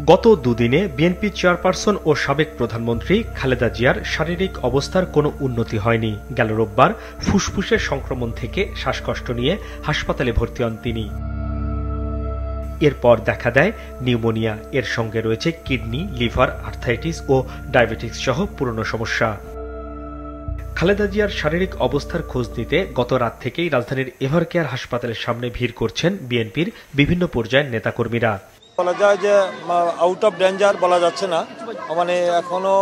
গত দুদিনে BNP chairperson ও সাবেক প্রধানমন্ত্রী খালেদা জিয়ার শারীরিক অবস্থার কোনো উন্নতি হয়নি। গেল রোববার ফুসফুসের সংক্রমণ থেকে শ্বাসকষ্ট নিয়ে হাসপাতালে ভর্তি হন তিনি। এরপর দেখা দেয় নিউমোনিয়া, এর সঙ্গে রয়েছে কিডনি, লিভার, আর্থাইটিস ও ডায়াবেটিস সহ পুরনো সমস্যা। খালেদা জিয়ার শারীরিক অবস্থার খোঁজ নিতে গত রাত থেকেই রাজধানীর এভারকেয়ার হাসপাতালের সামনে ভিড় করছেন বিএনপির বিভিন্ন পর্যায়ের নেতাকর্মীরা। বলা যায় যে আউট অফ ডেঞ্জার বলা যাচ্ছে না, এখনো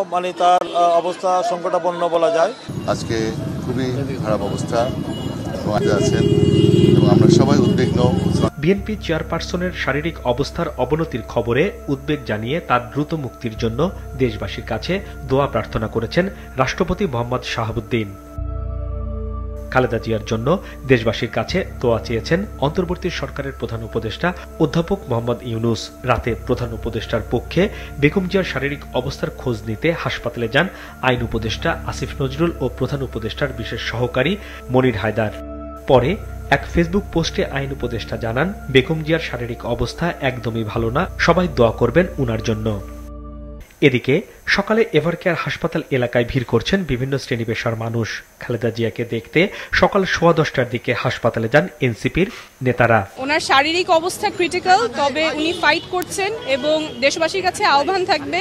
তার অবস্থা সংকটাপন্ন বলা যায়। আজকে খুবই খারাপ অবস্থা আছেন এবং আমরা সবাই উদ্বিগ্ন। বিএনপি চেয়ারপারসনের শারীরিক অবস্থার অবনতির খবরে উদ্বেগ জানিয়ে তার দ্রুত মুক্তির জন্য দেশবাসীর কাছে দোয়া প্রার্থনা করেছেন রাষ্ট্রপতি মোহাম্মদ শাহাবুদ্দিন। খালেদা জিয়ার জন্য দেশবাসীর কাছে দোয়া চেয়েছেন অন্তর্বর্তী সরকারের প্রধান উপদেষ্টা অধ্যাপক মোহাম্মদ ইউনুস। রাতে প্রধান উপদেষ্টার পক্ষে বেগম জিয়ার শারীরিক অবস্থার খোঁজ নিতে হাসপাতালে যান আইন উপদেষ্টা আসিফ নজরুল ও প্রধান উপদেষ্টার বিশেষ সহকারী মনির হায়দার। পরে এক ফেসবুক পোস্টে আইন উপদেষ্টা জানান, বেগম জিয়ার শারীরিক অবস্থা একদমই ভালো না, সবাই দোয়া করবেন উনার জন্য। এদিকে সকালে এভারকেয়ার হাসপাতাল এলাকায় ভিড় করছেন বিভিন্ন শ্রেণী পেশার মানুষ। খালেদা জিয়াকে দেখতে সকাল 10:15টার দিকে হাসপাতালে যান এনসিপির নেতারা। ওনার শারীরিক অবস্থা ক্রিটিক্যাল, তবে উনি ফাইট করছেন এবং দেশবাসীর কাছে আহ্বান থাকবে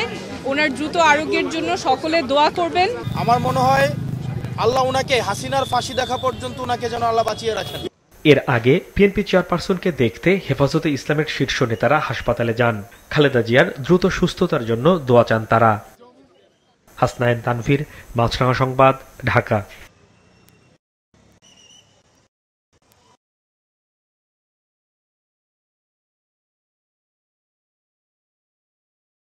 ওনার দ্রুত আরোগ্যের জন্য সকলে দোয়া করবেন। আমার মনে হয় আল্লাহ উনাকে হাসিনার ফাঁসি দেখা পর্যন্ত উনাকে যেন আল্লাহ বাঁচিয়ে রাখেন। এর আগে বিএনপি চেয়ারপারসনকে দেখতে হেফাজতে ইসলামের শীর্ষ নেতারা হাসপাতালে যান। খালেদা জিয়ার দ্রুত সুস্থতার জন্য দোয়া চান তারা। হাসনাইন তানভীর, মাছরাঙা সংবাদ, ঢাকা।